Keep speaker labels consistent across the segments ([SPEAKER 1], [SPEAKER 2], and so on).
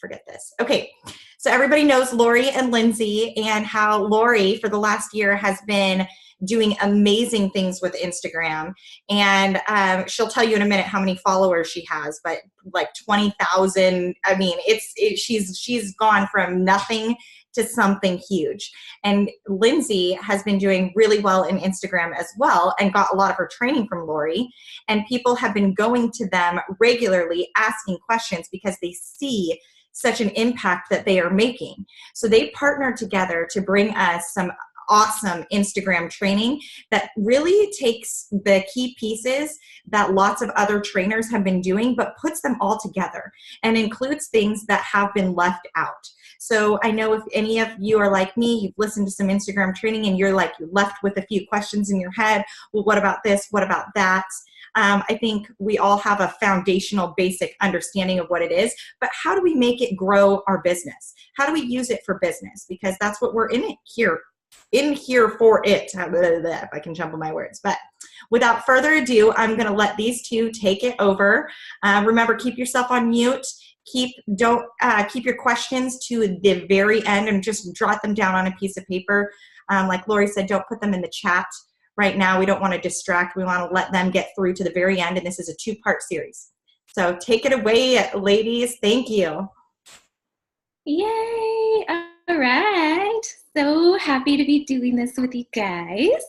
[SPEAKER 1] forget this. Okay. So everybody knows Lori and Lindsay, and how Lori for the last year has been doing amazing things with Instagram. And she'll tell you in a minute how many followers she has, but like 20,000. I mean, she's gone from nothing to something huge. And Lindsay has been doing really well in Instagram as well, and got a lot of her training from Lori. And people have been going to them regularly asking questions because they see such an impact that they are making. So they partnered together to bring us some awesome Instagram training that really takes the key pieces that lots of other trainers have been doing, but puts them all together and includes things that have been left out. So I know if any of you are like me, you've listened to some Instagram training and you're left with a few questions in your head. Well, what about this? What about that? I think we all have a foundational basic understanding of what it is, but how do we make it grow our business? How do we use it for business? Because that's what we're in here for it. If I can jumble my words. But without further ado, I'm going to let these two take it over. Remember, keep yourself on mute. Keep your questions to the very end and just jot them down on a piece of paper. Like Lori said, don't put them in the chat right now. We don't want to distract. We want to let them get through to the very end. And this is a 2-part series. So take it away, ladies. Thank you.
[SPEAKER 2] Yay. All right. So happy to be doing this with you guys.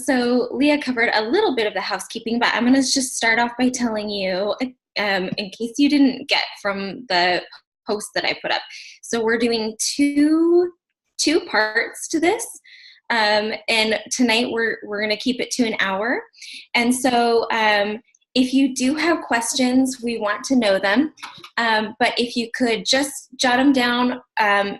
[SPEAKER 2] So Leah covered a little bit of the housekeeping, but I'm going to just start off by telling you, in case you didn't get from the post that I put up. So we're doing two parts to this. And tonight we're going to keep it to an hour. And so if you do have questions, we want to know them. But if you could just jot them down,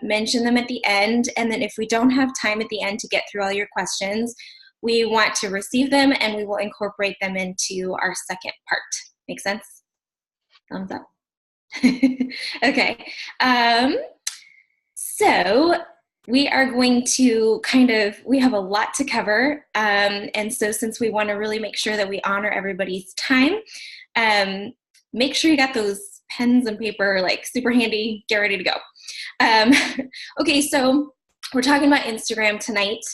[SPEAKER 2] mention them at the end. And then if we don't have time at the end to get through all your questions, we want to receive them and we will incorporate them into our second part. Make sense? Thumbs up. Okay. So we are going to we have a lot to cover. And so since we want to really make sure that we honor everybody's time, make sure you got those pens and paper, super handy, get ready to go. Okay, so we're talking about Instagram tonight.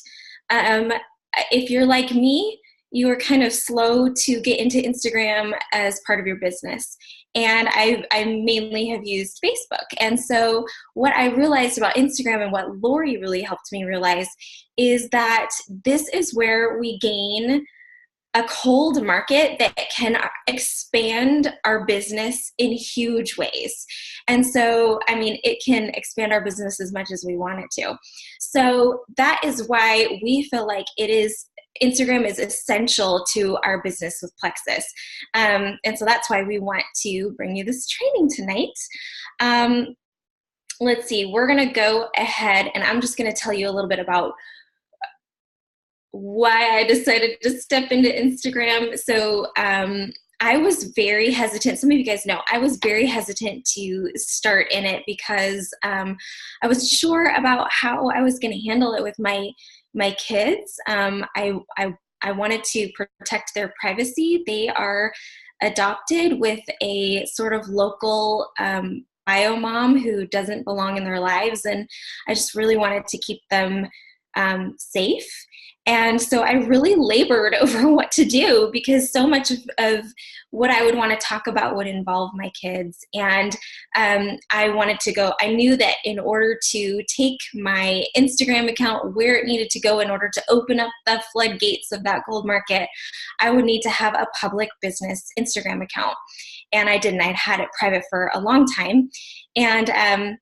[SPEAKER 2] If you're like me, you are kind of slow to get into Instagram as part of your business. And I mainly have used Facebook. And so what I realized about Instagram and what Lori really helped me realize is that this is where we gain a cold market that can expand our business in huge ways. And so, it can expand our business as much as we want it to. So that is why we feel like Instagram is essential to our business with Plexus. And so that's why we want to bring you this training tonight. Let's see, we're going to go ahead and I'm just going to tell you a little bit about why I decided to step into Instagram. So I was very hesitant. Some of you guys know I was very hesitant to start in it because I wasn't sure about how I was going to handle it with my kids. I wanted to protect their privacy. They are adopted with a sort of local bio mom who doesn't belong in their lives, and I just really wanted to keep them safe. And so I really labored over what to do because so much of what I would want to talk about would involve my kids. And I knew that in order to take my Instagram account where it needed to go in order to open up the floodgates of that gold market, I would need to have a public business Instagram account. And I didn't. I'd had it private for a long time. And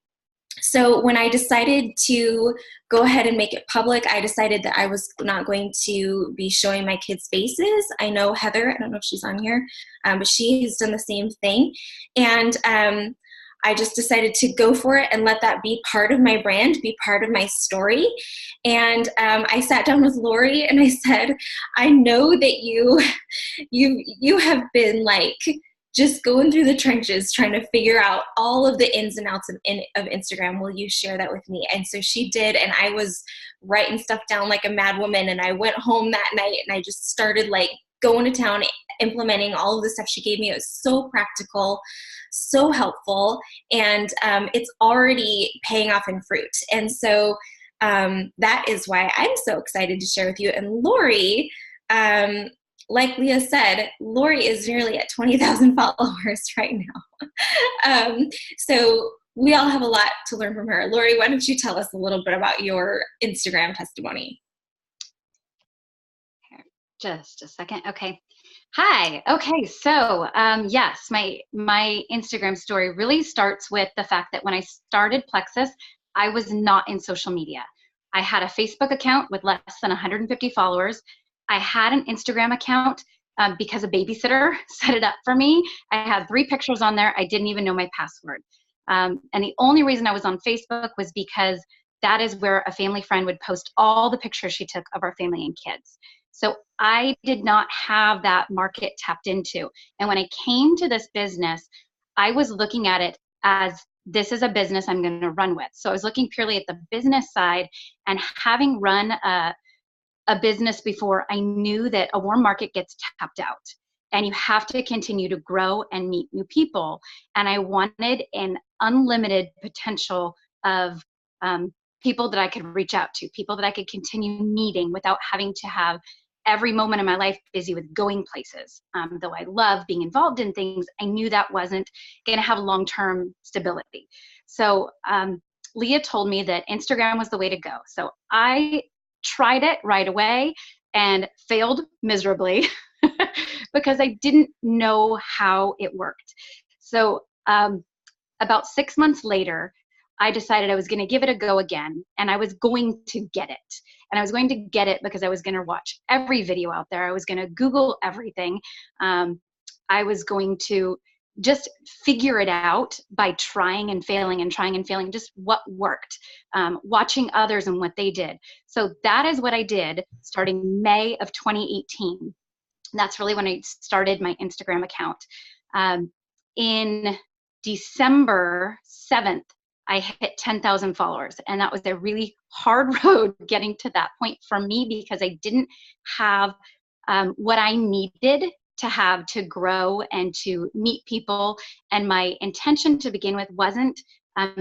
[SPEAKER 2] so when I decided to go ahead and make it public, I decided that I was not going to be showing my kids' faces. I know Heather, I don't know if she's on here, but she has done the same thing. And I just decided to go for it and let that be part of my brand, be part of my story. And I sat down with Lori and I said, I know that you have been just going through the trenches trying to figure out all of the ins and outs of Instagram. Will you share that with me? And so she did, and I was writing stuff down like a mad woman, and I went home that night and I just started going to town, implementing all of the stuff she gave me. It was so practical, so helpful, and it's already paying off in fruit. And so that is why I'm so excited to share with you. And Lori, like Leah said, Lori is nearly at 20,000 followers right now. So we all have a lot to learn from her. Lori, why don't you tell us a little bit about your Instagram testimony?
[SPEAKER 3] Just a second. Okay. Hi. Okay. So, yes, my Instagram story really starts with the fact that when I started Plexus, I was not in social media. I had a Facebook account with less than 150 followers. I had an Instagram account because a babysitter set it up for me. I had 3 pictures on there. I didn't even know my password. And the only reason I was on Facebook was because that is where a family friend would post all the pictures she took of our family and kids. So I did not have that market tapped into. And when I came to this business, I was looking at it as this is a business I'm going to run with. So I was looking purely at the business side, and having run a business before, I knew that a warm market gets tapped out and you have to continue to grow and meet new people. And I wanted an unlimited potential of people that I could reach out to, people that I could continue meeting without having to have every moment of my life busy with going places. Though I love being involved in things, I knew that wasn't going to have long-term stability. So Leah told me that Instagram was the way to go. So I tried it right away and failed miserably because I didn't know how it worked. So about 6 months later, I decided I was going to give it a go again, and I was going to get it. And I was going to get it because I was going to watch every video out there. I was going to Google everything. I was going to just figure it out by trying and failing and trying and failing, just what worked, watching others and what they did. So that is what I did starting May of 2018. And that's really when I started my Instagram account. In December 7th, I hit 10,000 followers, and that was a really hard road getting to that point for me because I didn't have what I needed to have to grow and to meet people. And my intention to begin with wasn't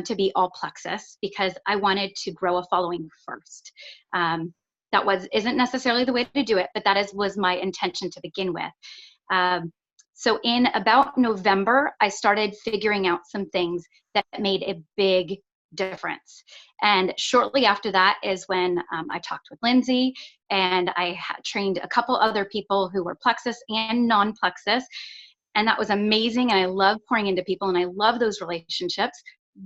[SPEAKER 3] to be all Plexus, because I wanted to grow a following first. That isn't necessarily the way to do it, but was my intention to begin with. So in about November, I started figuring out some things that made a big difference. And shortly after that is when I talked with Lindsay, and I trained a couple other people who were Plexus and non-Plexus. And that was amazing. And I love pouring into people, and I love those relationships,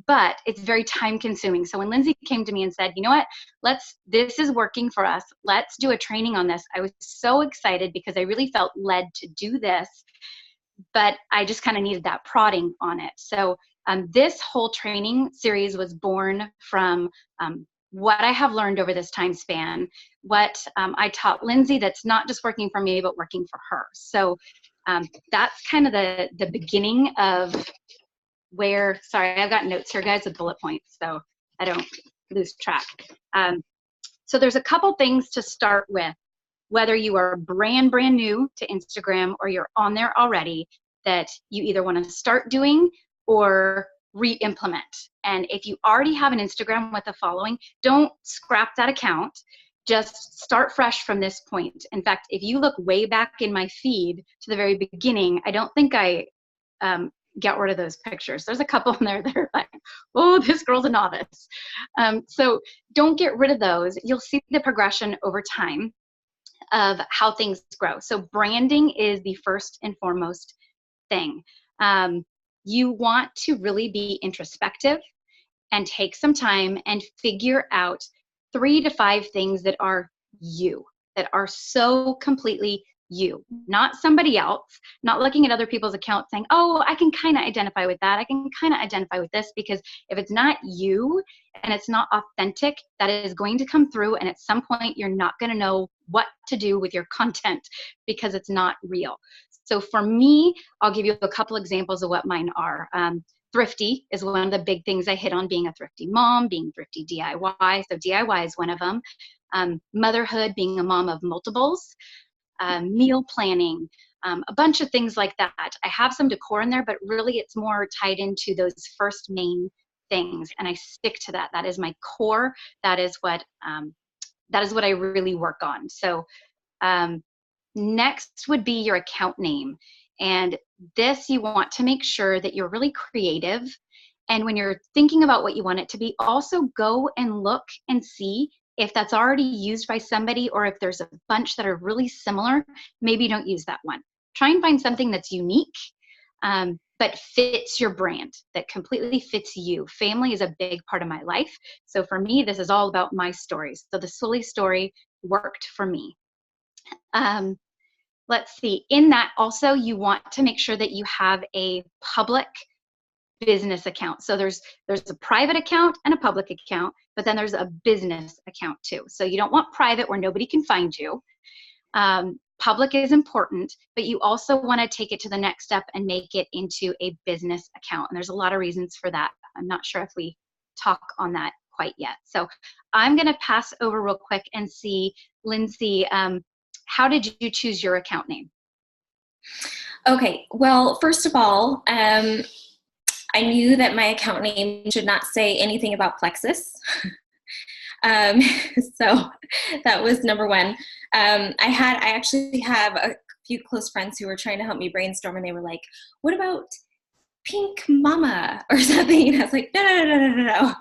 [SPEAKER 3] but it's very time consuming. So when Lindsay came to me and said, you know what, this is working for us, let's do a training on this, I was so excited because I really felt led to do this, but I just kind of needed that prodding on it. So this whole training series was born from what I have learned over this time span, what I taught Lindsay that's not just working for me, but working for her. So that's kind of the beginning of where, sorry, I've got notes here, guys, with bullet points, so I don't lose track. So there's a couple things to start with, whether you are brand new to Instagram or you're on there already, that you either want to start doing or re-implement. And if you already have an Instagram with a following, don't scrap that account. Just start fresh from this point. In fact, if you look way back in my feed to the very beginning, I don't think I get rid of those pictures. There's a couple in there that are like, oh, this girl's a novice. So don't get rid of those. You'll see the progression over time of how things grow. So branding is the first and foremost thing. You want to really be introspective and take some time and figure out 3 to 5 things that are you, that are so completely you, not somebody else, not looking at other people's accounts saying, oh, I can kind of identify with that, I can kind of identify with this, because if it's not you and it's not authentic, that is going to come through, and at some point you're not going to know what to do with your content because it's not real. So for me, I'll give you a couple examples of what mine are. Thrifty is one of the big things I hit on, being a thrifty mom, being thrifty DIY. So DIY is one of them. Motherhood, being a mom of multiples. meal planning, a bunch of things like that. I have some decor in there, but really it's more tied into those first main things, and I stick to that. That is my core. That is what I really work on. So next would be your account name. And this, you want to make sure that you're really creative. And when you're thinking about what you want it to be, also go and look and see if that's already used by somebody, or if there's a bunch that are really similar. Maybe don't use that one. Try and find something that's unique, but fits your brand, that completely fits you. Family is a big part of my life. So for me, this is all about my stories. So the Sully story worked for me. Let's see. In that also, you want to make sure that you have a public business account. So there's a private account and a public account, but then there's a business account too. So you don't want private where nobody can find you. Public is important, but you also want to take it to the next step and make it into a business account. And there's a lot of reasons for that. I'm not sure if we talk on that quite yet. So I'm going to pass over real quick and see, Lindsay, how did you choose your account name?
[SPEAKER 2] Okay, well, first of all, I knew that my account name should not say anything about Plexus. So that was number one. I actually have a few close friends who were trying to help me brainstorm, and they were like, what about Pink Mama or something? And I was like, no,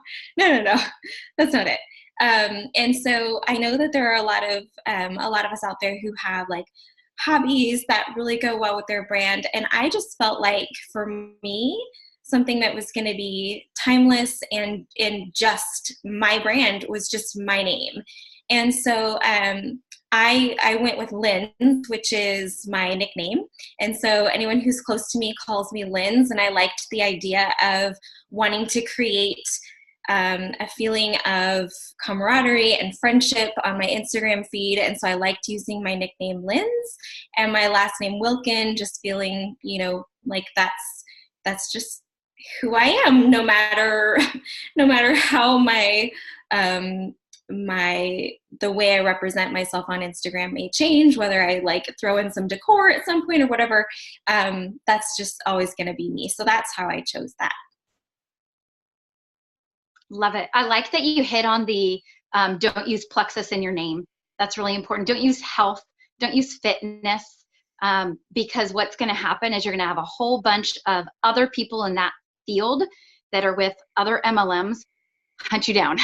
[SPEAKER 2] that's not it. And so I know that there are a lot of us out there who have like hobbies that really go well with their brand. And I just felt like, for me, something that was going to be timeless and just my brand was just my name. And so I went with Linz, which is my nickname. And so anyone who's close to me calls me Linz. And I liked the idea of wanting to create a feeling of camaraderie and friendship on my Instagram feed. And so I liked using my nickname Linz and my last name Wilkin, just feeling, like that's just who I am, no matter how the way I represent myself on Instagram may change, whether I like throw in some decor at some point or whatever. That's just always going to be me. So that's how I chose that.
[SPEAKER 3] Love it. I like that you hit on the don't use Plexus in your name. That's really important. Don't use health. Don't use fitness. Because what's going to happen is you're going to have a whole bunch of other people in that field that are with other MLMs hunt you down.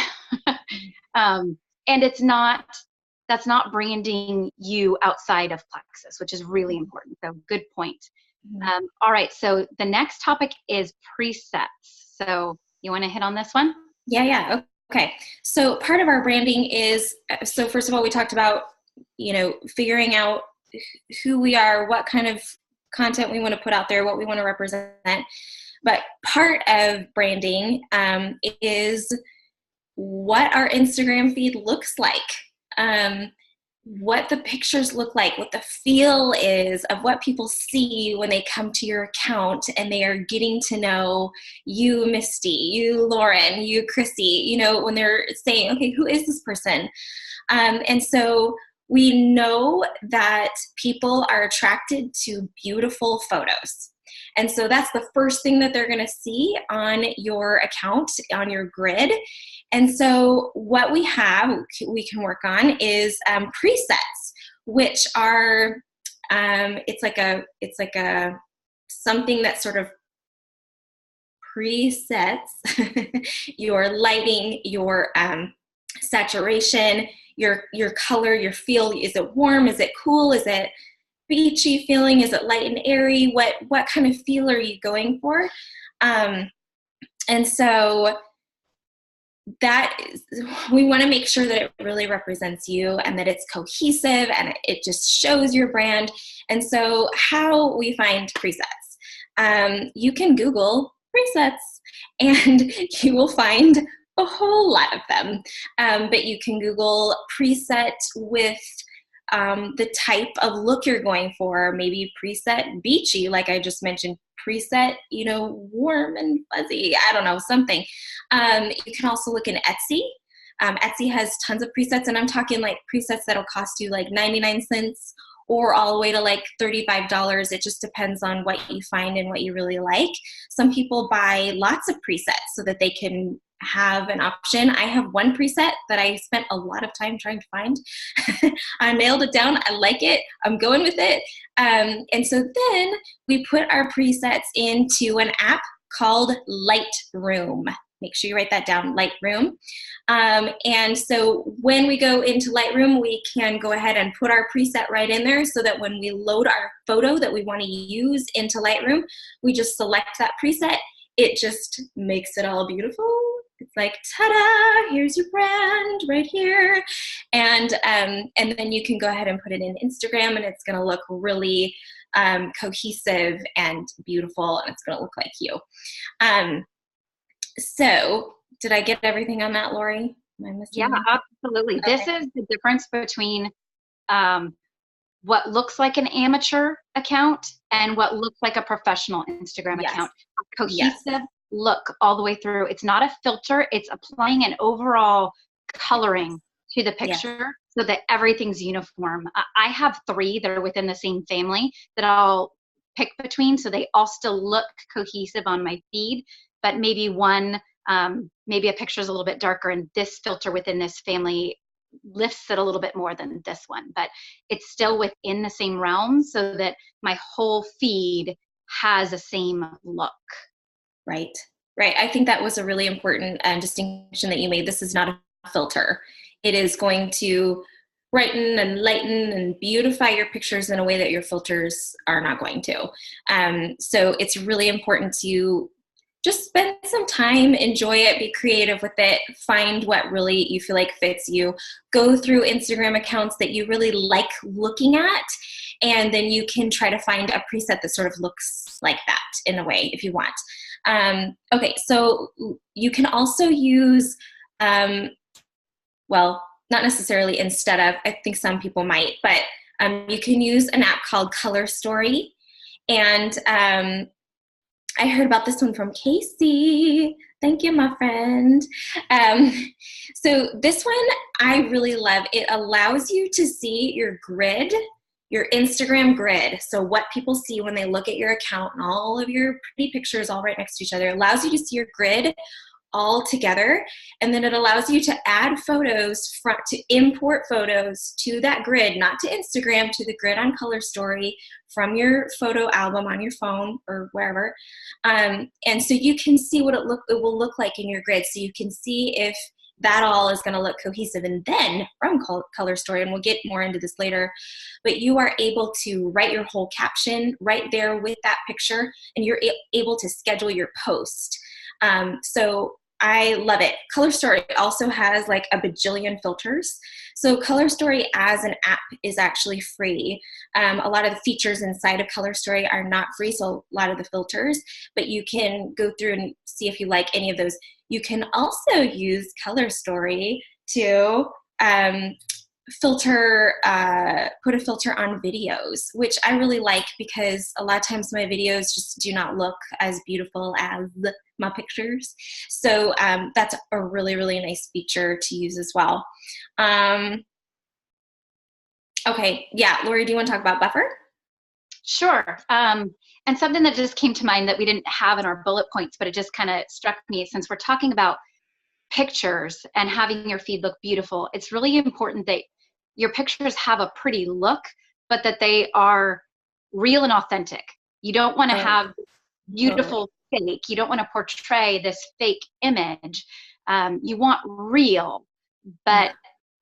[SPEAKER 3] And that's not branding you outside of Plexus, which is really important. So good point. Mm-hmm. All right. So the next topic is presets. So you want to hit on this one?
[SPEAKER 2] Yeah. Okay. So part of our branding is, so first of all, we talked about, figuring out who we are, what kind of content we want to put out there, what we want to represent. But part of branding is what our Instagram feed looks like, what the pictures look like, what the feel is of what people see when they come to your account and they are getting to know you, Misty, you, Lauren, you, Chrissy, when they're saying, okay, who is this person? And so we know that people are attracted to beautiful photos. And so that's the first thing that they're going to see on your account, on your grid. And so what we can work on is presets, which are it's like a something that sort of presets your lighting, your saturation, your color, your feel. Is it warm? Is it cool? Is it beachy feeling? Is it light and airy? What kind of feel are you going for? And so we want to make sure that it really represents you and that it's cohesive and it just shows your brand. And so how we find presets, you can Google presets and you will find a whole lot of them. But you can Google preset with the type of look you're going for, maybe preset beachy, like I just mentioned, preset, warm and fuzzy, I don't know, something. You can also look in Etsy. Etsy has tons of presets, and I'm talking like presets that'll cost you like 99 cents or all the way to like $35. It just depends on what you find and what you really like. Some people buy lots of presets so that they can have an option. I have one preset that I spent a lot of time trying to find. I nailed it down. I like it. I'm going with it. And so then we put our presets into an app called Lightroom. Make sure you write that down, Lightroom. And so when we go into Lightroom, we can go ahead and put our preset right in there so that when we load our photo that we want to use into Lightroom, we just select that preset. It just makes it all beautiful. It's like, ta-da, here's your brand right here. And then you can go ahead and put it in Instagram, and it's going to look really cohesive and beautiful, and it's going to look like you. So did I get everything on that, Lori? Am I missing
[SPEAKER 3] Yeah,
[SPEAKER 2] anything?
[SPEAKER 3] absolutely.
[SPEAKER 2] Okay.
[SPEAKER 3] This is the difference between what looks like an amateur account and what looks like a professional Instagram
[SPEAKER 2] Yes.
[SPEAKER 3] account. Cohesive look all the way through. It's not a filter. It's applying an overall coloring to the picture so that everything's uniform. I have 3 that are within the same family that I'll pick between, so they all still look cohesive on my feed, but maybe one, maybe a picture is a little bit darker, and this filter within this family lifts it a little bit more than this one, but it's still within the same realm so that my whole feed has the same look.
[SPEAKER 2] Right. I think that was a really important distinction that you made. This is not a filter. It is going to brighten and lighten and beautify your pictures in a way that your filters are not going to. So it's really important to just spend some time, enjoy it, be creative with it, find what really you feel like fits you. Go through Instagram accounts that you really like looking at, and then you can try to find a preset that sort of looks like that in a way if you want. Okay, so you can also use, well, not necessarily instead of, I think some people might, but you can use an app called Color Story. And I heard about this one from Casey. Thank you, my friend. So this one I really love. It allows you to see your grid, your Instagram grid. So what people see when they look at your account and all of your pretty pictures all right next to each other. It allows you to see your grid all together, and then it allows you to add photos, to import photos to that grid, not to Instagram, to the grid on Color Story from your photo album on your phone or wherever. And so you can see what it will look like in your grid. So you can see if that all is going to look cohesive. And then from Color Story, and we'll get more into this later, but you are able to write your whole caption right there with that picture, and you're able to schedule your post. So I love it. Color Story also has like a bajillion filters. So Color Story as an app is actually free. A lot of the features inside of Color Story are not free, so a lot of the filters, but you can go through and see if you like any of those. You can also use Color Story to filter, put a filter on videos, which I really like because a lot of times my videos just do not look as beautiful as my pictures. So that's a really, really nice feature to use as well. Okay, yeah, Lori, do you want to talk about Buffer?
[SPEAKER 3] Sure. And something that just came to mind that we didn't have in our bullet points, but it just kind of struck me, since we're talking about pictures and having your feed look beautiful, it's really important that your pictures have a pretty look, but that they are real and authentic. You don't want to have beautiful fake. You don't want to portray this fake image. You want real, but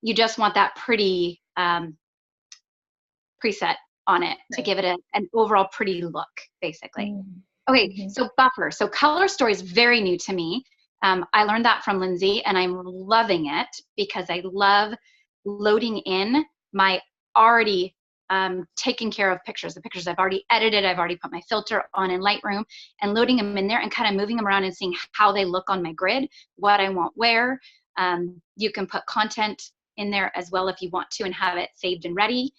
[SPEAKER 3] you just want that pretty preset on it to give it an overall pretty look, basically. Okay, so Buffer. So Color Story is very new to me. I learned that from Lindsay, and I'm loving it because I love loading in my already taken care of pictures, the pictures I've already edited, I've already put my filter on in Lightroom, and loading them in there and kind of moving them around and seeing how they look on my grid, what I want where. You can put content in there as well if you want to and have it saved and ready.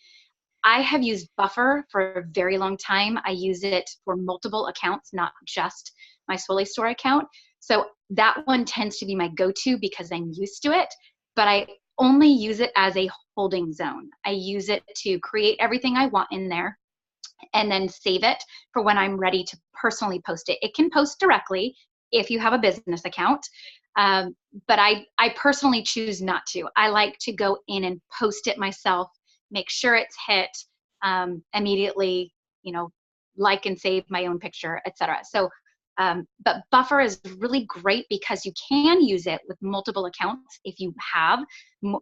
[SPEAKER 3] I have used Buffer for a very long time. I use it for multiple accounts, not just my Swoley Store account. So that one tends to be my go-to because I'm used to it, but I only use it as a holding zone. I use it to create everything I want in there and then save it for when I'm ready to personally post it. It can post directly if you have a business account, but I personally choose not to. I like to go in and post it myself, make sure it's hit, immediately, like and save my own picture, etc. So, but Buffer is really great because you can use it with multiple accounts if you have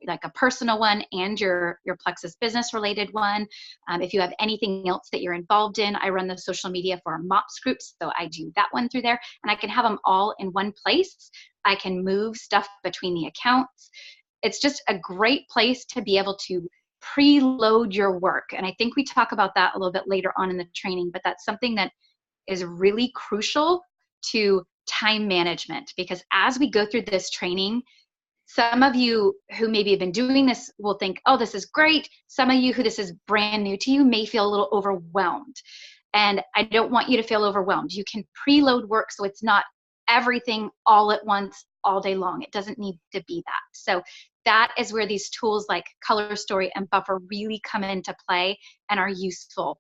[SPEAKER 3] like a personal one and your Plexus business related one. If you have anything else that you're involved in, I run the social media for our MOPS groups, so I do that one through there, and I can have them all in one place. I can move stuff between the accounts. It's just a great place to be able to preload your work. And I think we talk about that a little bit later on in the training, but that's something that is really crucial to time management, because as we go through this training, some of you who maybe have been doing this will think, oh, this is great. Some of you who this is brand new to you may feel a little overwhelmed. And I don't want you to feel overwhelmed. You can preload work so it's not everything all at once, all day long. It doesn't need to be that. So that is where these tools like Color Story and Buffer really come into play and are useful,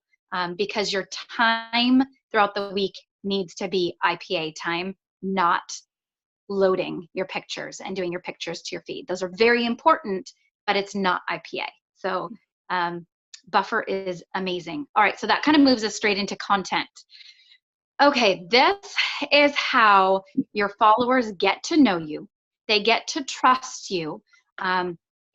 [SPEAKER 3] because your time throughout the week needs to be IPA time, not loading your pictures and doing your pictures to your feed. Those are very important, but it's not IPA. So Buffer is amazing. All right, so that kind of moves us straight into content. Okay, this is how your followers get to know you. They get to trust you.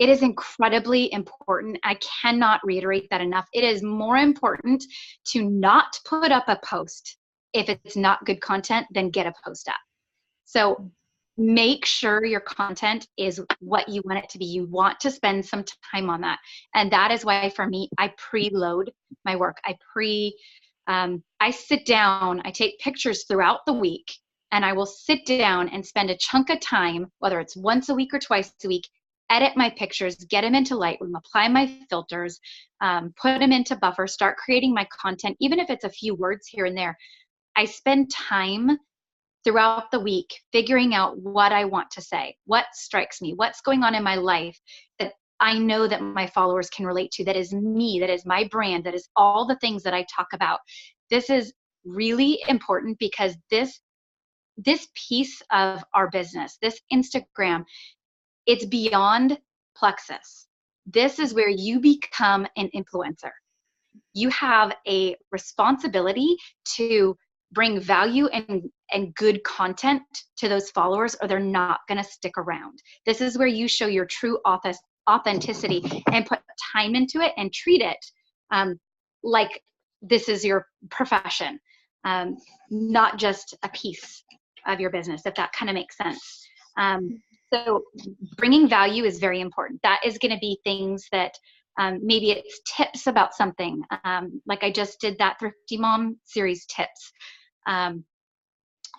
[SPEAKER 3] It is incredibly important. I cannot reiterate that enough. It is more important to not put up a post if it's not good content than get a post up. So make sure your content is what you want it to be. You want to spend some time on that. And that is why for me, I preload my work. I sit down, I take pictures throughout the week, and I will sit down and spend a chunk of time, whether it's once a week or twice a week, edit my pictures, get them into Lightroom, apply my filters, put them into Buffer, start creating my content, even if it's a few words here and there. I spend time throughout the week figuring out what I want to say, what strikes me, what's going on in my life that I know that my followers can relate to, that is me, that is my brand, that is all the things that I talk about. This is really important because this piece of our business, this Instagram, it's beyond Plexus. This is where you become an influencer. You have a responsibility to bring value and good content to those followers, or they're not going to stick around. This is where you show your true authenticity and put time into it and treat it like this is your profession, not just a piece of your business, if that kind of makes sense. So bringing value is very important. That is going to be things that maybe it's tips about something. Like I just did that Thrifty Mom series tips.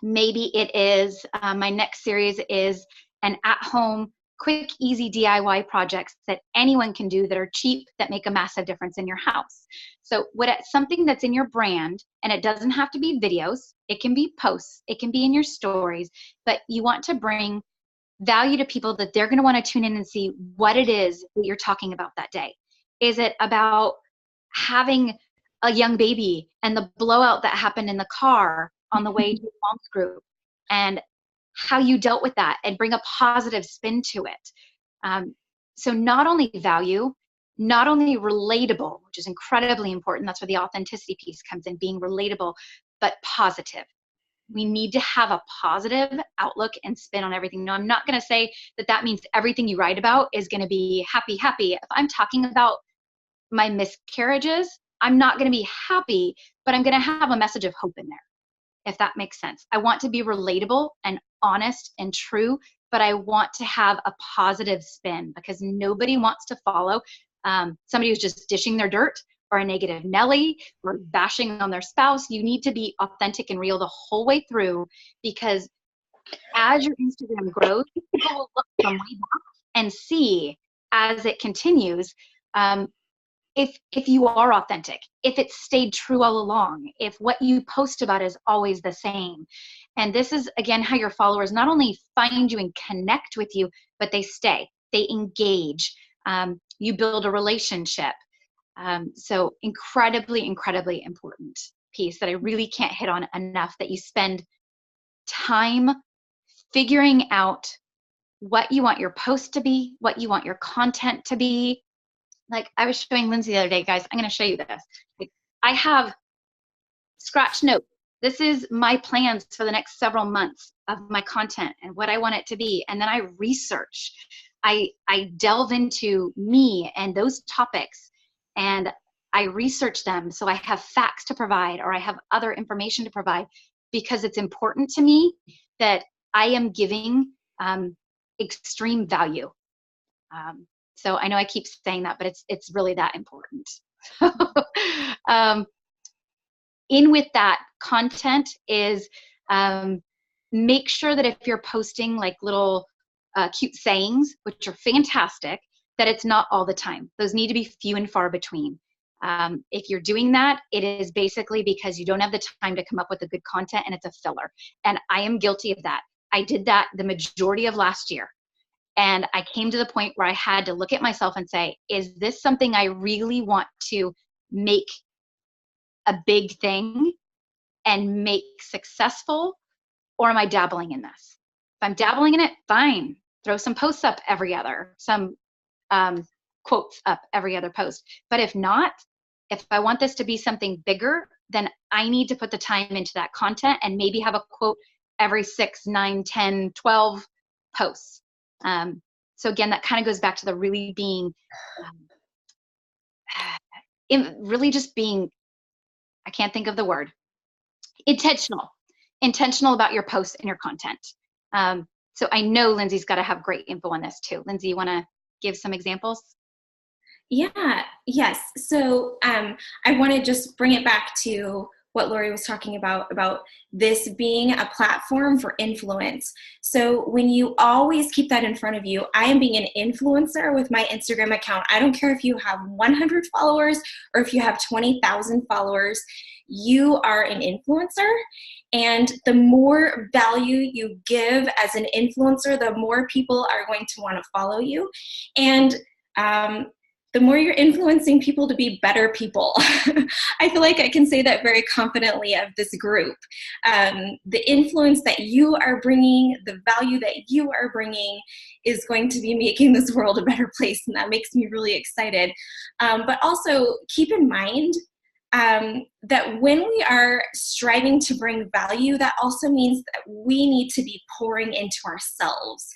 [SPEAKER 3] Maybe it is, my next series is an at-home, quick, easy DIY projects that anyone can do that are cheap, that make a massive difference in your house. So it's something that's in your brand, and it doesn't have to be videos. It can be posts. It can be in your stories, but you want to bring value to people that they're going to want to tune in and see what it is that you're talking about that day. Is it about having a young baby and the blowout that happened in the car on the way to the mom's group, and how you dealt with that and bring a positive spin to it? So not only value, not only relatable, which is incredibly important. That's where the authenticity piece comes in, being relatable, but positive. We need to have a positive outlook and spin on everything. Now, I'm not going to say that means everything you write about is going to be happy, happy. If I'm talking about my miscarriages, I'm not going to be happy, but I'm going to have a message of hope in there, if that makes sense. I want to be relatable and honest and true, but I want to have a positive spin, because nobody wants to follow somebody who's just dishing their dirt, or a negative Nelly, or bashing on their spouse. You need to be authentic and real the whole way through, because as your Instagram grows, people will look from way back and see as it continues, if you are authentic, if it stayed true all along, if what you post about is always the same. And this is, again, how your followers not only find you and connect with you, but they stay. they engage, you build a relationship. So incredibly, incredibly important piece that I really can't hit on enough, that you spend time figuring out what you want your post to be, what you want your content to be. Like I was showing Lindsay the other day, guys, I'm going to show you this. Like, I have scratch notes. This is my plans for the next several months of my content and what I want it to be. And then I research. I delve into me and those topics, and I research them. So I have facts to provide, or I have other information to provide, because it's important to me that I am giving extreme value. So I know I keep saying that, but it's really that important. In with that content is make sure that if you're posting like little cute sayings, which are fantastic, that it's not all the time. Those need to be few and far between. If you're doing that, it is basically because you don't have the time to come up with a good content and it's a filler. And I am guilty of that. I did that the majority of last year. And I came to the point where I had to look at myself and say, is this something I really want to make a big thing and make successful, or am I dabbling in this? If I'm dabbling in it, fine. Throw some posts up every other, some quotes up every other post. But if not, if I want this to be something bigger, then I need to put the time into that content and maybe have a quote every 6, 9, 10, 12 posts. So again, that kind of goes back to the really being, really just being, I can't think of the word, intentional about your posts and your content. So I know Lindsay's got to have great info on this too. Lindsay, you want to give some examples?
[SPEAKER 2] Yes. So I want to just bring it back to what Lori was talking about this being a platform for influence. So when you always keep that in front of you, I am being an influencer with my Instagram account. I don't care if you have 100 followers or if you have 20,000 followers, you are an influencer. And the more value you give as an influencer, the more people are going to want to follow you. And the more you're influencing people to be better people. I feel like I can say that very confidently of this group. The influence that you are bringing, the value that you are bringing is going to be making this world a better place, and that makes me really excited. But also keep in mind that when we are striving to bring value, that also means that we need to be pouring into ourselves.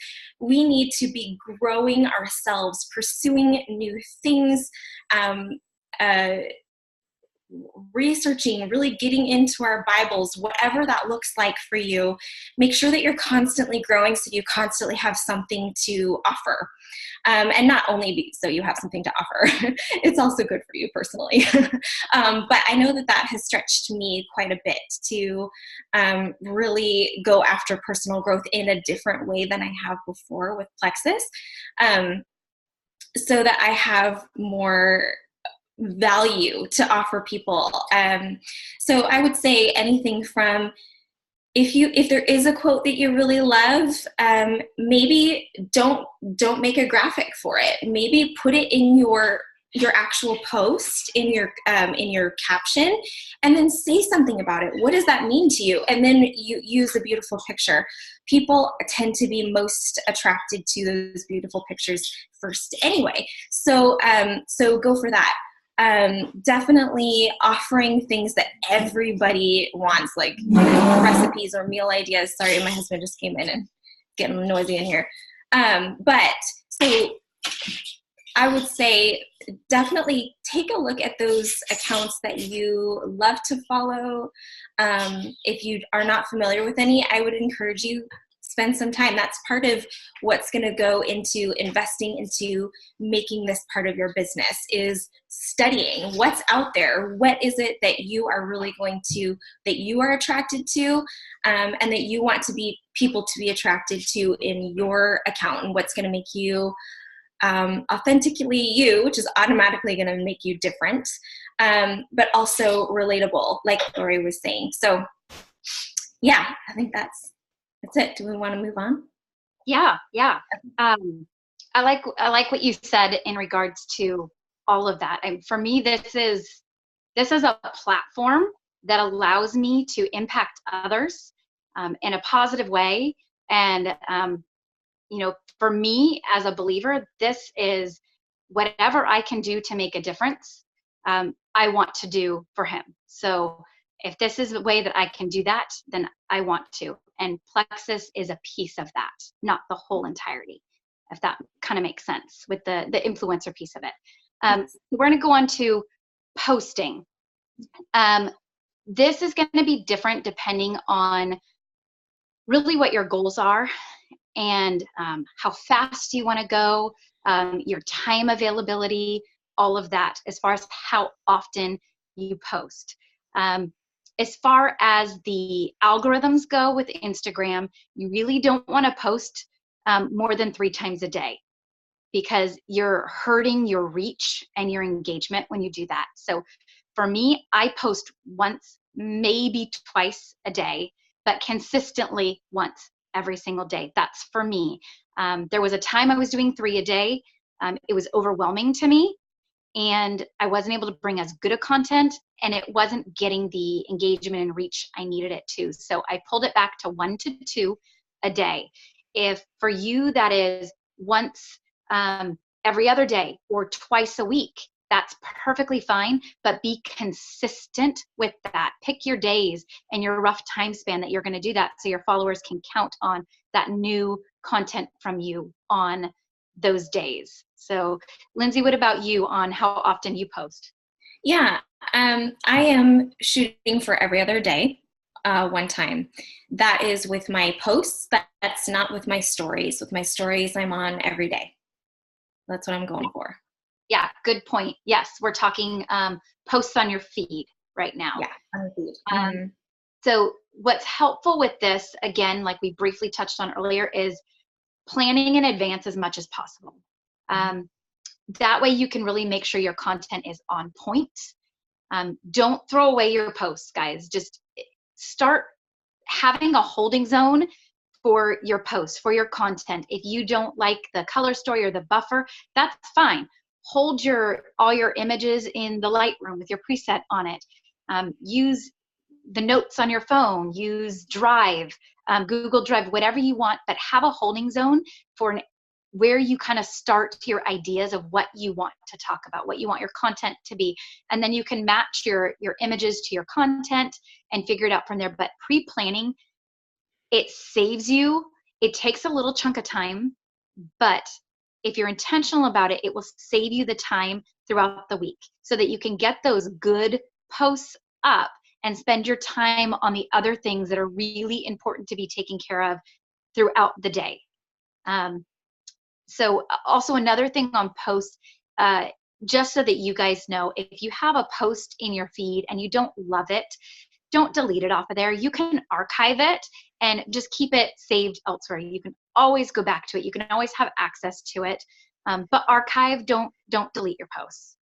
[SPEAKER 2] We need to be growing ourselves, pursuing new things, researching, really getting into our Bibles, whatever that looks like for you. Make sure that you're constantly growing so you constantly have something to offer. And not only so you have something to offer, it's also good for you personally. But I know that has stretched me quite a bit to really go after personal growth in a different way than I have before with Plexus, so that I have more value to offer people. So I would say anything from, if there is a quote that you really love, maybe don't make a graphic for it. Maybe put it in your actual post, in your caption, and then say something about it. What does that mean to you? And then you use a beautiful picture. People tend to be most attracted to those beautiful pictures first anyway. So go for that. Definitely offering things that everybody wants, like recipes or meal ideas. Sorry, my husband just came in and getting noisy in here. But so I would say definitely take a look at those accounts that you love to follow. If you are not familiar with any, I would encourage you, spend some time. That's part of what's going to go into investing into making this part of your business, is studying what's out there. What is it that you are really that you are attracted to, and that you want people to be attracted to in your account, and what's going to make you authentically you, which is automatically going to make you different, but also relatable, like Lori was saying. So yeah, I think that's it. Do we want to move on?
[SPEAKER 3] Yeah. I like what you said in regards to all of that. And for me, this is a platform that allows me to impact others in a positive way. And for me as a believer, this is whatever I can do to make a difference. I want to do for him. So if this is the way that I can do that, then I want to. And Plexus is a piece of that, not the whole entirety, if that kind of makes sense with the influencer piece of it. We're going to go on to posting. This is going to be different depending on really what your goals are and how fast you want to go, your time availability, all of that, as far as how often you post. As far as the algorithms go with Instagram, you really don't want to post more than 3 times a day, because you're hurting your reach and your engagement when you do that. So for me, I post once, maybe twice a day, but consistently once every single day. That's for me. There was a time I was doing 3 a day. It was overwhelming to me, and I wasn't able to bring as good a content, and it wasn't getting the engagement and reach I needed it to. So I pulled it back to 1 to 2 a day. If for you that is once every other day or twice a week, that's perfectly fine, but be consistent with that. Pick your days and your rough time span that you're going to do that, so your followers can count on that new content from you on those days. So Lindsay, what about you on how often you post?
[SPEAKER 2] Yeah, I am shooting for every other day, one time. That is with my posts. That's not with my stories. With my stories, I'm on every day. That's what I'm going for.
[SPEAKER 3] Yeah, good point. Yes, we're talking posts on your feed right now.
[SPEAKER 2] Yeah, on the feed.
[SPEAKER 3] So what's helpful with this, again, like we briefly touched on earlier, is planning in advance as much as possible. That way you can really make sure your content is on point. Don't throw away your posts, guys. Just start having a holding zone for your posts, for your content. If you don't like the color story or the buffer, that's fine. Hold all your images in the Lightroom with your preset on it. Use the notes on your phone, use Drive, Google Drive, whatever you want, but have a holding zone for where you kind of start your ideas of what you want to talk about, what you want your content to be. And then you can match your images to your content and figure it out from there. But pre-planning, it saves you. It takes a little chunk of time, but if you're intentional about it, it will save you the time throughout the week so that you can get those good posts up and spend your time on the other things that are really important to be taken care of throughout the day. So also another thing on posts, just so that you guys know, if you have a post in your feed and you don't love it, don't delete it off of there. You can archive it and just keep it saved elsewhere. You can always go back to it. You can always have access to it, but archive, don't delete your posts.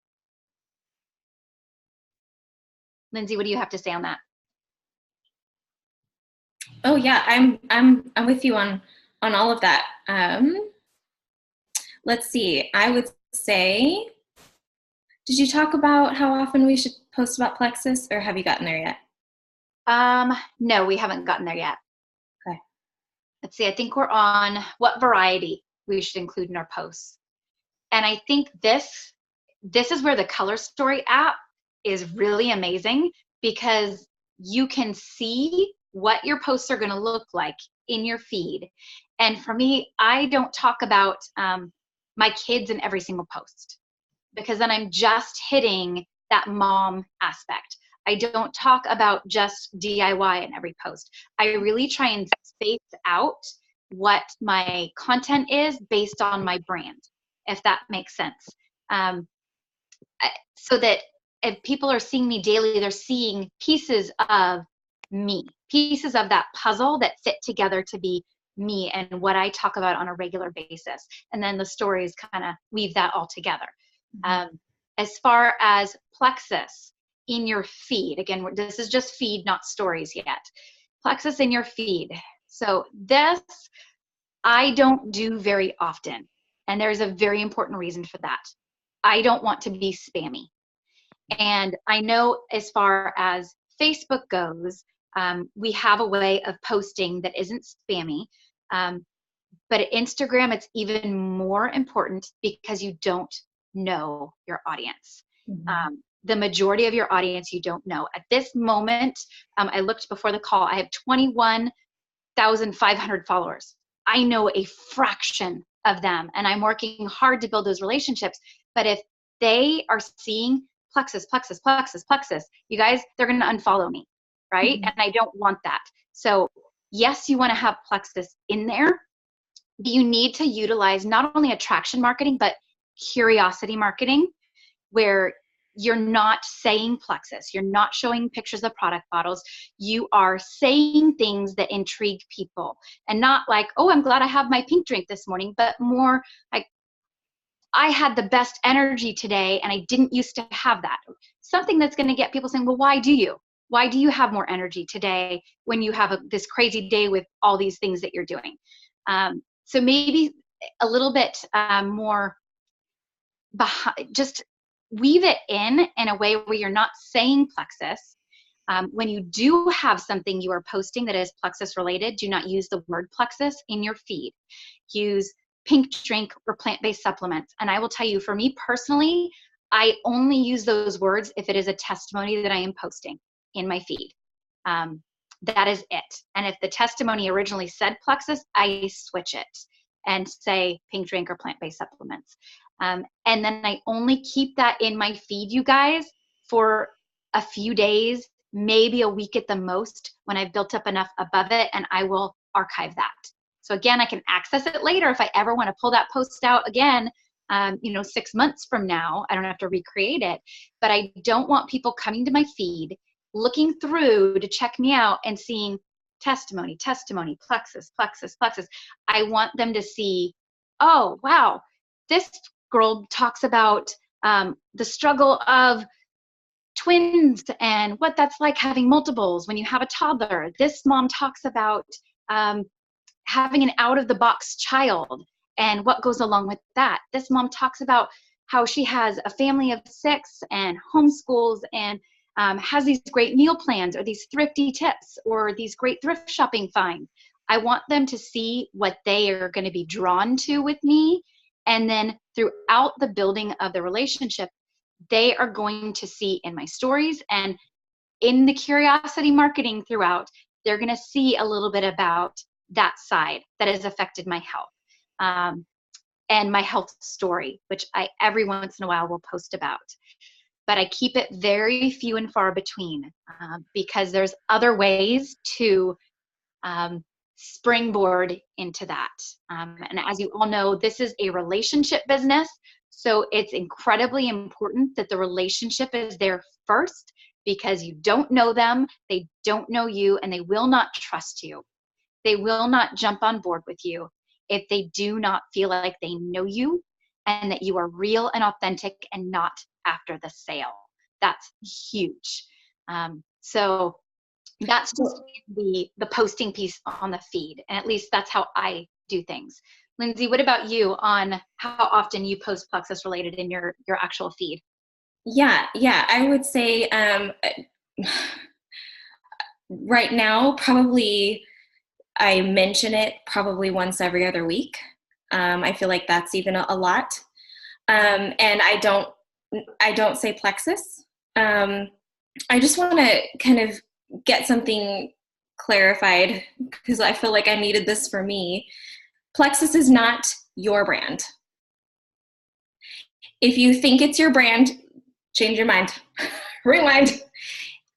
[SPEAKER 3] Lindsay, what do you have to say on that?
[SPEAKER 2] Oh yeah, I'm with you on all of that. Let's see. I would say, did you talk about how often we should post about Plexus, or have you gotten there yet?
[SPEAKER 3] No, we haven't gotten there yet.
[SPEAKER 2] Okay.
[SPEAKER 3] Let's see. I think we're on what variety we should include in our posts. And I think this is where the Color Story app is really amazing, because you can see what your posts are going to look like in your feed. And for me, I don't talk about my kids in every single post, because then I'm just hitting that mom aspect. I don't talk about just DIY in every post. I really try and space out what my content is based on my brand, if that makes sense. So that if people are seeing me daily, they're seeing pieces of me, pieces of that puzzle that fit together to be me and what I talk about on a regular basis. And then the stories kind of weave that all together. As far as Plexus in your feed, again, this is just feed, not stories yet. Plexus in your feed. So this I don't do very often. And there's a very important reason for that. I don't want to be spammy. And I know as far as Facebook goes, we have a way of posting that isn't spammy. But at Instagram, it's even more important because you don't know your audience.
[SPEAKER 1] Mm-hmm.
[SPEAKER 3] The majority of your audience you don't know. At this moment, I looked before the call, I have 21,500 followers. I know a fraction of them, and I'm working hard to build those relationships. But if they are seeing Plexus, you guys, they're going to unfollow me, right?
[SPEAKER 1] Mm-hmm.
[SPEAKER 3] And I don't want that. So yes, you want to have Plexus in there. But you need to utilize not only attraction marketing, but curiosity marketing, where you're not saying Plexus, you're not showing pictures of product bottles, you are saying things that intrigue people. And not like, oh, I'm glad I have my pink drink this morning, but more like, I had the best energy today and I didn't used to have that. Something that's going to get people saying, well, why do you? Why do you have more energy today when you have this crazy day with all these things that you're doing? So maybe a little bit more behind, just weave it in a way where you're not saying Plexus. When you do have something you are posting that is Plexus related, do not use the word Plexus in your feed. Use pink drink or plant-based supplements. And I will tell you, for me personally, I only use those words if it is a testimony that I am posting in my feed. That is it. And if the testimony originally said Plexus, I switch it and say pink drink or plant-based supplements. And then I only keep that in my feed, you guys, for a few days, maybe a week at the most, when I've built up enough above it, and I will archive that. So again, I can access it later if I ever want to pull that post out again, 6 months from now. I don't have to recreate it, but I don't want people coming to my feed, looking through to check me out and seeing testimony, Plexus. I want them to see, oh, wow, this girl talks about the struggle of twins and what that's like having multiples when you have a toddler. This mom talks about having an out-of-the-box child and what goes along with that. This mom talks about how she has a family of 6 and homeschools and has these great meal plans or these thrifty tips or these great thrift shopping finds. I want them to see what they are going to be drawn to with me. And then throughout the building of the relationship, they are going to see in my stories and in the curiosity marketing throughout, they're going to see a little bit about that side that has affected my health and my health story, which I every once in a while will post about. But I keep it very few and far between because there's other ways to springboard into that. And as you all know, this is a relationship business. So it's incredibly important that the relationship is there first, because you don't know them, they don't know you, and they will not trust you. They will not jump on board with you if they do not feel like they know you and that you are real and authentic and not after the sale. That's huge. So that's just the posting piece on the feed. And at least that's how I do things. Lindsay, what about you on how often you post Plexus related in your actual feed?
[SPEAKER 2] Yeah, I would say right now, probably I mention it probably once every other week. I feel like that's even a lot. And I don't say Plexus. I just want to kind of get something clarified because I feel like I needed this for me. Plexus is not your brand. If you think it's your brand, change your mind. Rewind.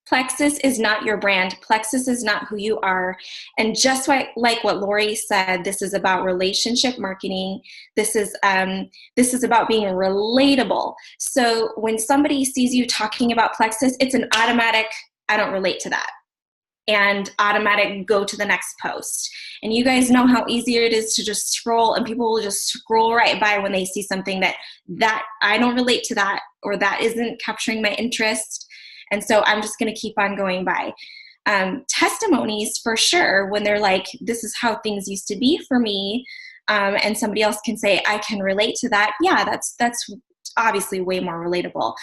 [SPEAKER 2] Plexus is not your brand. Plexus is not who you are. And just like what Lori said, this is about relationship marketing. This is about being relatable. So when somebody sees you talking about Plexus, it's an automatic, I don't relate to that. And automatic go to the next post. And you guys know how easy it is to just scroll, and people will just scroll right by when they see something that I don't relate to that, or that isn't capturing my interest. And so I'm just going to keep on going by. Testimonies for sure, when they're like, this is how things used to be for me. and somebody else can say, I can relate to that. Yeah, that's obviously way more relatable.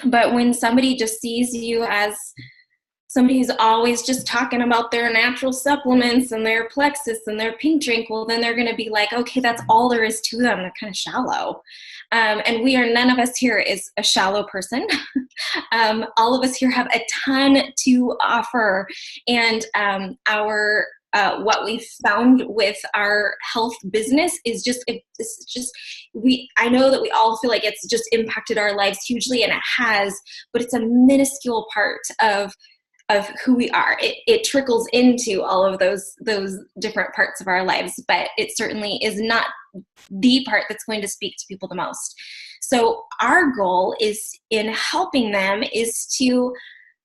[SPEAKER 2] But when somebody just sees you as somebody who's always just talking about their natural supplements and their Plexus and their pink drink, well, then they're going to be like, okay, that's all there is to them. They're kind of shallow. And none of us here is a shallow person. All of us here have a ton to offer. And what we found with our health business is I know that we all feel like it's just impacted our lives hugely, and it has, but it's a minuscule part of who we are. It trickles into all of those different parts of our lives, but it certainly is not the part that's going to speak to people the most. So our goal in helping them is to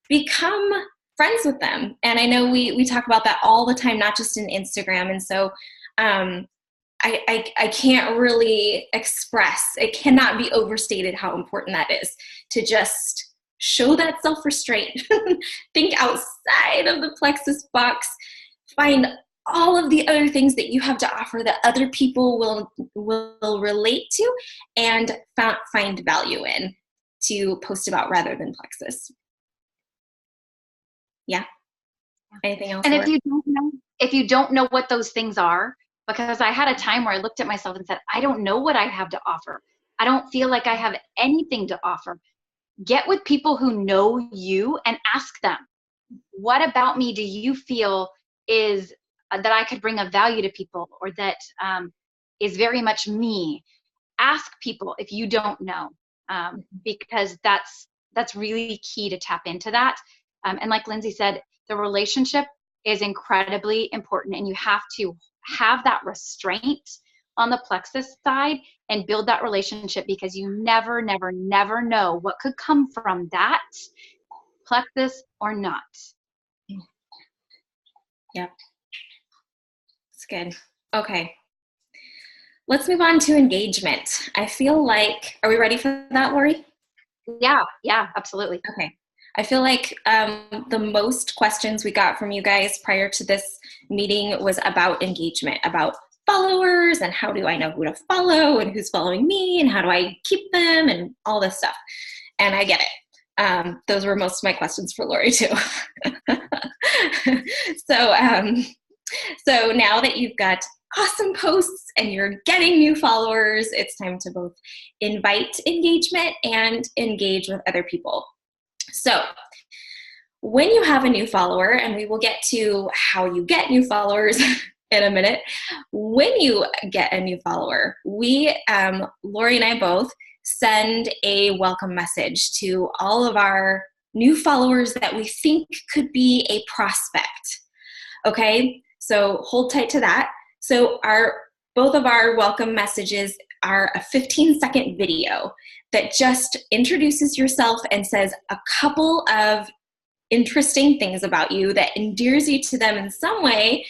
[SPEAKER 2] become friends with them. And I know we talk about that all the time, not just in Instagram. And so I can't really express, it cannot be overstated how important that is to just show that self-restraint. Think outside of the Plexus box. Find all of the other things that you have to offer that other people will relate to and find value in to post about rather than Plexus. Yeah. Anything else?
[SPEAKER 3] And if you don't know what those things are, because I had a time where I looked at myself and said, I don't know what I have to offer. I don't feel like I have anything to offer. Get with people who know you and ask them, what about me do you feel is that I could bring a value to people, or that is very much me? Ask people if you don't know, because that's really key to tap into that. And like Lindsay said, the relationship is incredibly important, and you have to have that restraint on the Plexus side and build that relationship, because you never know what could come from that, Plexus or not.
[SPEAKER 2] Yep. That's good. Okay. Let's move on to engagement. I feel like, are we ready for that, Lori?
[SPEAKER 3] Yeah, absolutely.
[SPEAKER 2] Okay. I feel like the most questions we got from you guys prior to this meeting was about engagement, about followers, and how do I know who to follow and who's following me, and how do I keep them, and all this stuff. And I get it. Those were most of my questions for Lori too. So now that you've got awesome posts and you're getting new followers, it's time to both invite engagement and engage with other people. So when you have a new follower, and we will get to how you get new followers in a minute, when you get a new follower, we, Lori and I both, send a welcome message to all of our new followers that we think could be a prospect. Okay, so hold tight to that. So both of our welcome messages are a 15-second video that just introduces yourself and says a couple of interesting things about you that endears you to them in some way.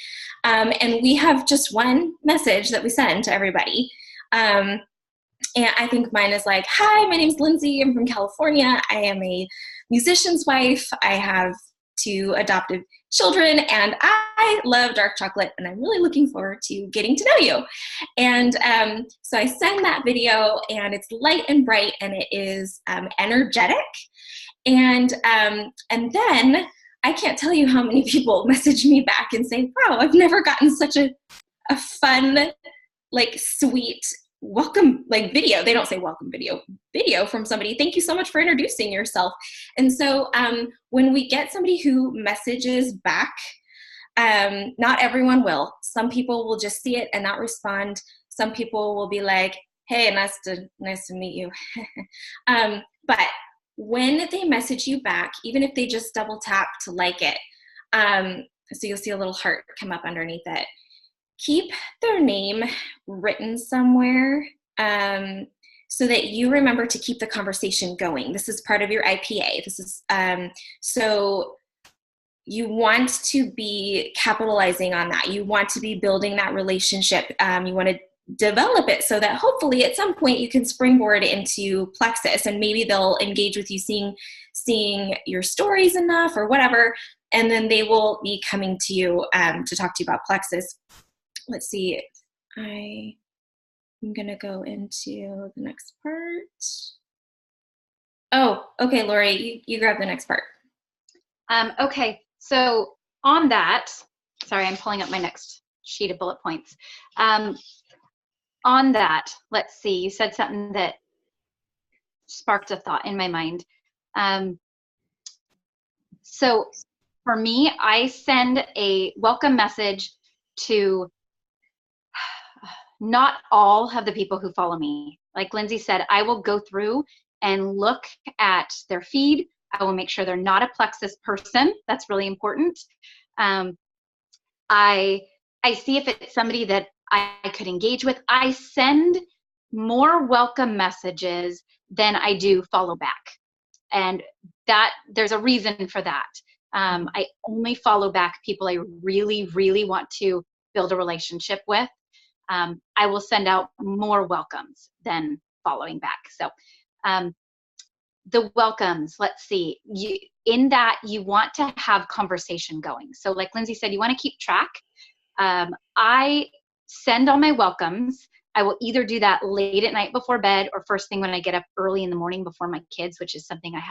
[SPEAKER 2] And we have just one message that we send to everybody. And I think mine is like, hi, my name's Lindsay. I'm from California. I am a musician's wife. I have 2 adoptive children, and I love dark chocolate, and I'm really looking forward to getting to know you. And so I send that video, and it's light and bright, and it is energetic. And then I can't tell you how many people message me back and say, wow, I've never gotten such a fun, like, sweet welcome, like, video. They don't say welcome video from somebody. Thank you so much for introducing yourself. And so when we get somebody who messages back, not everyone will. Some people will just see it and not respond. Some people will be like, hey, nice to meet you. But when they message you back, even if they just double tap to like it, so you'll see a little heart come up underneath it, keep their name written somewhere so that you remember to keep the conversation going. This is part of your IPA. This is so you want to be capitalizing on that. You want to be building that relationship. You want to develop it so that hopefully at some point you can springboard into Plexus, and maybe they'll engage with you seeing your stories enough or whatever, and then they will be coming to you to talk to you about Plexus. Let's see. I'm going to go into the next part. Oh, okay, Lori, you grab the next part.
[SPEAKER 3] Okay, so on that, sorry, I'm pulling up my next sheet of bullet points. On that, let's see, you said something that sparked a thought in my mind. So for me, I send a welcome message to not all of the people who follow me. Like Lindsay said, I will go through and look at their feed. I will make sure they're not a Plexus person. That's really important. I see if it's somebody that I could engage with. I send more welcome messages than I do follow back. And that there's a reason for that. I only follow back people I really, really want to build a relationship with. I will send out more welcomes than following back. So the welcomes, let's see, in that you want to have conversation going. So like Lindsay said, you want to keep track. I send all my welcomes. I will either do that late at night before bed or first thing when I get up early in the morning before my kids, which is something I've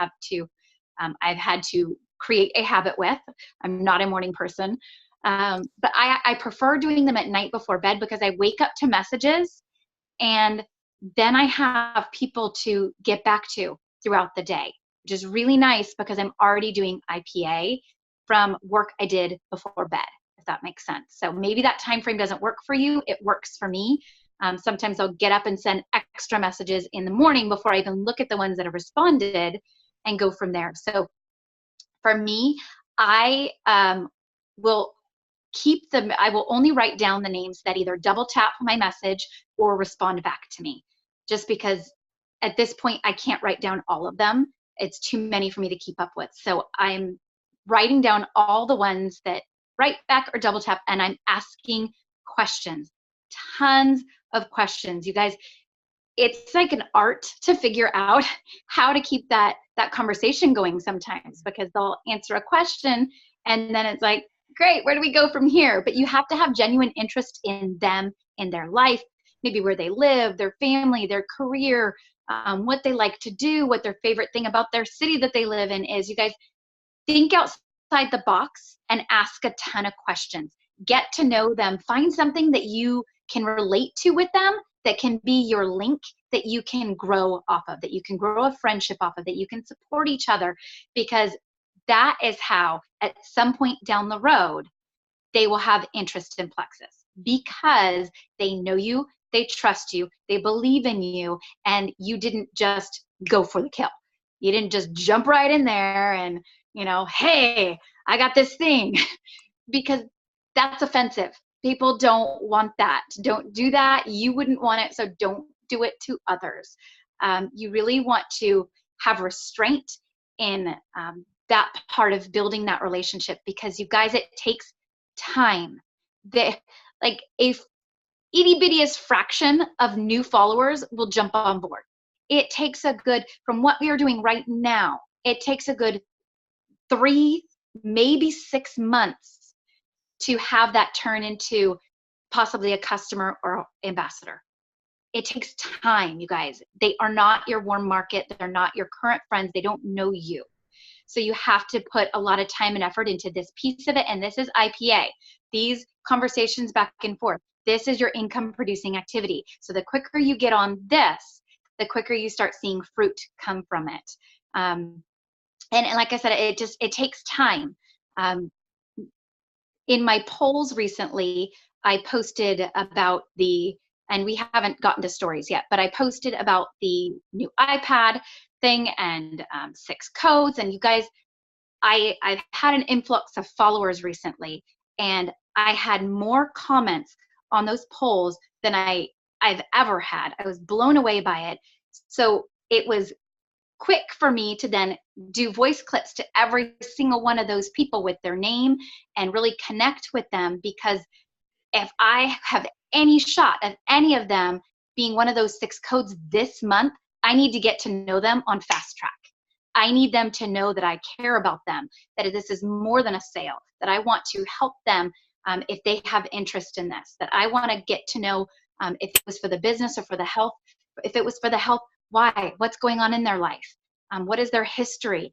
[SPEAKER 3] had to create a habit with. I'm not a morning person. But I prefer doing them at night before bed because I wake up to messages and then I have people to get back to throughout the day, which is really nice because I'm already doing IPA from work I did before bed, if that makes sense. So maybe that time frame doesn't work for you. It works for me. Sometimes I'll get up and send extra messages in the morning before I even look at the ones that have responded and go from there. So for me, I will keep them. I will only write down the names that either double tap my message or respond back to me, just because at this point I can't write down all of them. It's too many for me to keep up with. So I'm writing down all the ones that write back or double tap, and I'm asking questions, tons of questions. You guys, it's like an art to figure out how to keep that conversation going sometimes, because they'll answer a question and then it's like, great, where do we go from here? But you have to have genuine interest in them, in their life, maybe where they live, their family, their career, what they like to do, what their favorite thing about their city that they live in is. You guys, think outside the box and ask a ton of questions. Get to know them. Find something that you can relate to with them, that can be your link, that you can grow off of, that you can grow a friendship off of, that you can support each other, because that is how at some point down the road they will have interest in Plexus, because they know you, they trust you, they believe in you, and you didn't just go for the kill. You didn't just jump right in there and, hey, I got this thing, because that's offensive. People don't want that. Don't do that. You wouldn't want it, so don't do it to others. You really want to have restraint in that part of building that relationship, because you guys, it takes time. Like a itty-bittiest fraction of new followers will jump on board. It takes a good, from what we are doing right now, it takes a good 3, maybe 6 months to have that turn into possibly a customer or ambassador. It takes time, you guys. They are not your warm market. They're not your current friends. They don't know you. So you have to put a lot of time and effort into this piece of it. And this is IPA. These conversations back and forth. This is your income producing activity. So the quicker you get on this, the quicker you start seeing fruit come from it. And like I said, it takes time. In my polls recently, I posted about and we haven't gotten to stories yet, but I posted about the new iPad thing and 6 codes. And you guys, I've had an influx of followers recently, and I had more comments on those polls than I've ever had. I was blown away by it. So it was quick for me to then do voice clips to every single one of those people with their name and really connect with them, because if I have any shot of any of them being one of those 6 codes this month, I need to get to know them on fast track. I need them to know that I care about them, that this is more than a sale, that I want to help them if they have interest in this, that I want to get to know if it was for the business or for the health. If it was for the health, why? What's going on in their life? What is their history?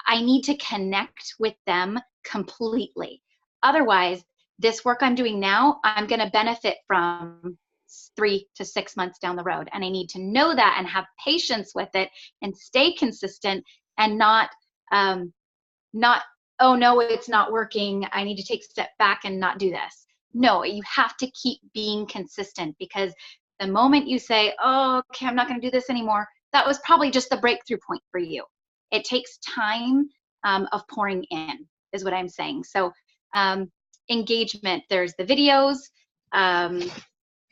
[SPEAKER 3] I need to connect with them completely. Otherwise, this work I'm doing now, I'm going to benefit from 3 to 6 months down the road. And I need to know that and have patience with it and stay consistent and not, oh no, it's not working, I need to take a step back and not do this. No, you have to keep being consistent, because the moment you say, oh, okay, I'm not going to do this anymore, that was probably just the breakthrough point for you. It takes time of pouring in, is what I'm saying. So engagement, there's the videos,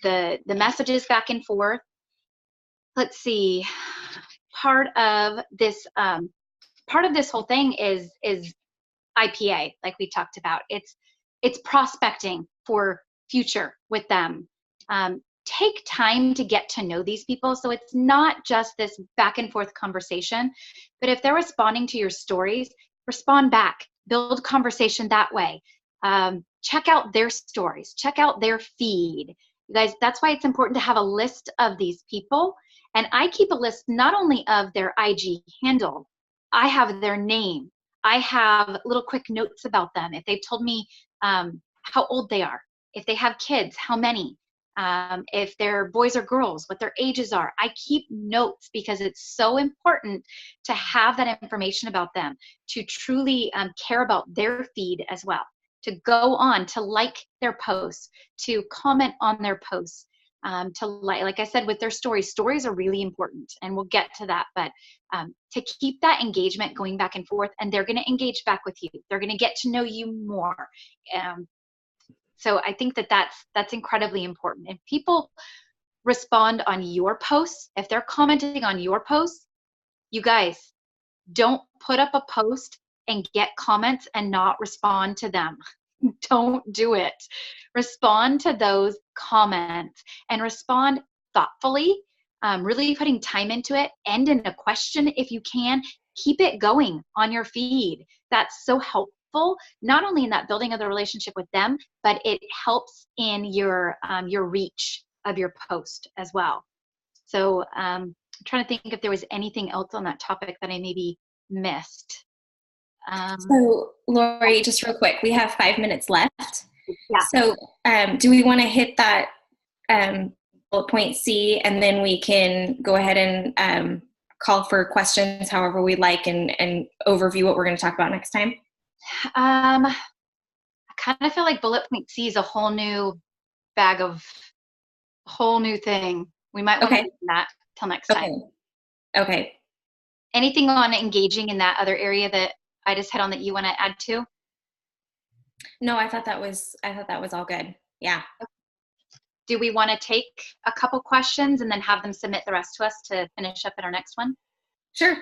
[SPEAKER 3] the messages back and forth. Let's see, part of this whole thing is IPA, like we talked about. It's prospecting for future with them. Take time to get to know these people. So it's not just this back and forth conversation, but if they're responding to your stories, respond back, build conversation that way. Check out their stories, check out their feed. You guys, that's why it's important to have a list of these people. And I keep a list not only of their IG handle, I have their name. I have little quick notes about them. If they've told me how old they are, if they have kids, how many, if they're boys or girls, what their ages are. I keep notes because it's so important to have that information about them, to truly care about their feed as well, to go on, to like their posts, to comment on their posts, to like I said, with their stories. Stories are really important, and we'll get to that, but to keep that engagement going back and forth, and they're going to engage back with you. They're going to get to know you more. So I think that's incredibly important. If people respond on your posts, if they're commenting on your posts, you guys, don't put up a post and get comments and not respond to them. Don't do it. Respond to those comments and respond thoughtfully, really putting time into it. End in a question if you can. Keep it going on your feed. That's so helpful, not only in that building of the relationship with them, but it helps in your reach of your post as well. So I'm trying to think if there was anything else on that topic that I maybe missed.
[SPEAKER 2] So Lori, just real quick, we have 5 minutes left.
[SPEAKER 3] Yeah.
[SPEAKER 2] So do we want to hit that bullet point C, and then we can go ahead and call for questions however we like, and overview what we're going to talk about next time?
[SPEAKER 3] I kind of feel like bullet point C is a whole new bag of whole new thing. We might want to do that till next time.
[SPEAKER 2] Okay.
[SPEAKER 3] Anything on engaging in that other area that I just hit on that you want to add to?
[SPEAKER 2] No, I thought that was all good. Yeah.
[SPEAKER 3] Do we want to take a couple questions and then have them submit the rest to us to finish up at our next one?
[SPEAKER 2] Sure.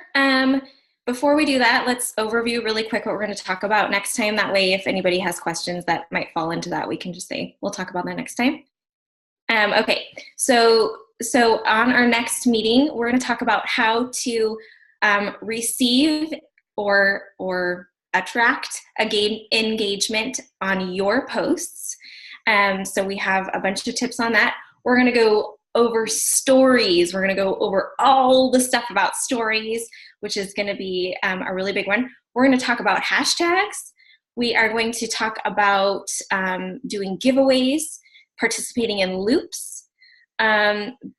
[SPEAKER 2] Before we do that, let's overview really quick what we're going to talk about next time. That way, if anybody has questions that might fall into that, we can just say, we'll talk about that next time. Okay. So on our next meeting, we're going to talk about how to receive or attract engagement on your posts. So we have a bunch of tips on that. We're going to go over stories. We're going to go over all the stuff about stories, which is going to be a really big one. We're going to talk about hashtags. We are going to talk about doing giveaways, participating in loops,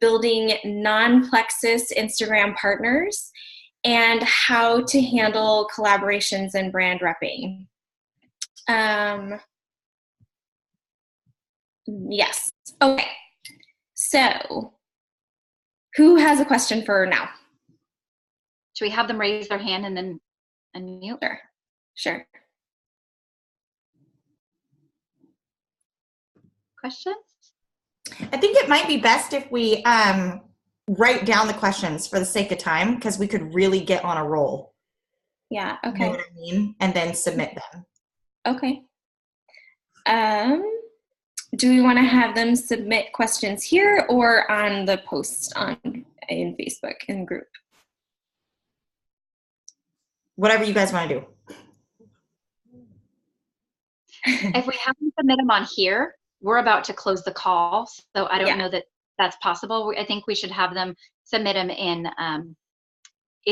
[SPEAKER 2] building non-Plexus Instagram partners, and how to handle collaborations and brand repping. Yes. Okay. So, who has a question for now?
[SPEAKER 3] Should we have them raise their hand and then unmute?
[SPEAKER 2] Sure.
[SPEAKER 3] Questions?
[SPEAKER 1] I think it might be best if we write down the questions for the sake of time, because we could really get on a roll.
[SPEAKER 2] Yeah. Okay.
[SPEAKER 1] You know what I mean? And then submit them.
[SPEAKER 2] Okay. Do we want to have them submit questions here or on the post in Facebook in group?
[SPEAKER 1] Whatever you guys want to do.
[SPEAKER 3] If we have them submit them on here, we're about to close the call, so I don't know that that's possible. I think we should have them submit them in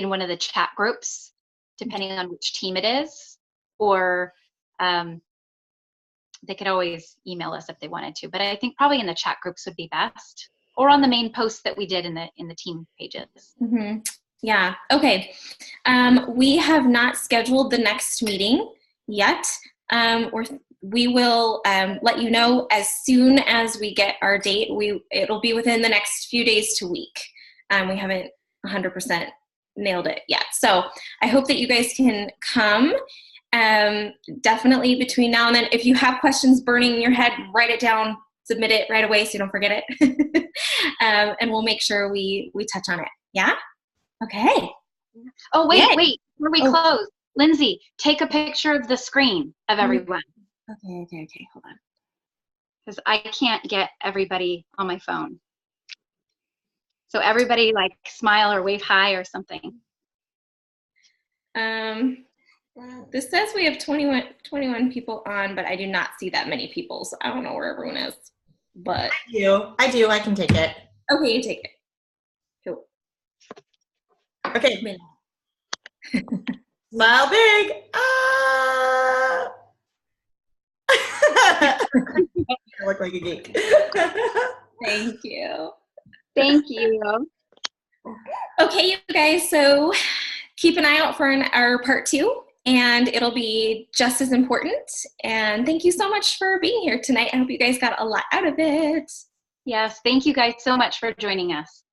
[SPEAKER 3] one of the chat groups, depending on which team it is, or they could always email us if they wanted to. But I think probably in the chat groups would be best, or on the main posts that we did in the team pages.
[SPEAKER 2] Mm-hmm. Yeah. Okay. We have not scheduled the next meeting yet. We will let you know as soon as we get our date. It'll be within the next few days to week. We haven't 100% nailed it yet. So I hope that you guys can come. Definitely between now and then. If you have questions burning in your head, write it down, submit it right away so you don't forget it. And we'll make sure we touch on it. Yeah? Okay.
[SPEAKER 3] Oh, wait, before we close, Lindsay, take a picture of the screen of everyone.
[SPEAKER 2] Okay, hold on.
[SPEAKER 3] Because I can't get everybody on my phone. So everybody like smile or wave hi or something.
[SPEAKER 2] This says we have 21 people on, but I do not see that many people, so I don't know where everyone is. But
[SPEAKER 1] I do. I can take it.
[SPEAKER 2] Okay, you take it. Cool.
[SPEAKER 1] Okay. Smile big. Ah! I look like a geek.
[SPEAKER 2] Thank you.
[SPEAKER 3] Thank you.
[SPEAKER 2] Okay, you guys, so keep an eye out for our part 2, and it'll be just as important. And thank you so much for being here tonight. I hope you guys got a lot out of it.
[SPEAKER 3] Yes, thank you guys so much for joining us.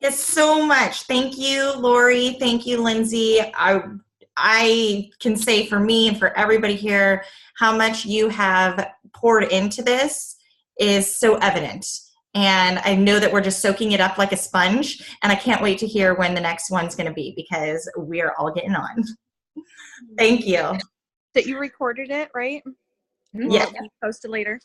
[SPEAKER 1] Yes, so much. Thank you, Lori. Thank you, Lindsay. I can say for me and for everybody here, how much you have poured into this is so evident. And I know that we're just soaking it up like a sponge. And I can't wait to hear when the next one's going to be, because we're all getting on. Thank you.
[SPEAKER 4] That you recorded it, right?
[SPEAKER 1] Yeah.
[SPEAKER 4] Will it be posted later?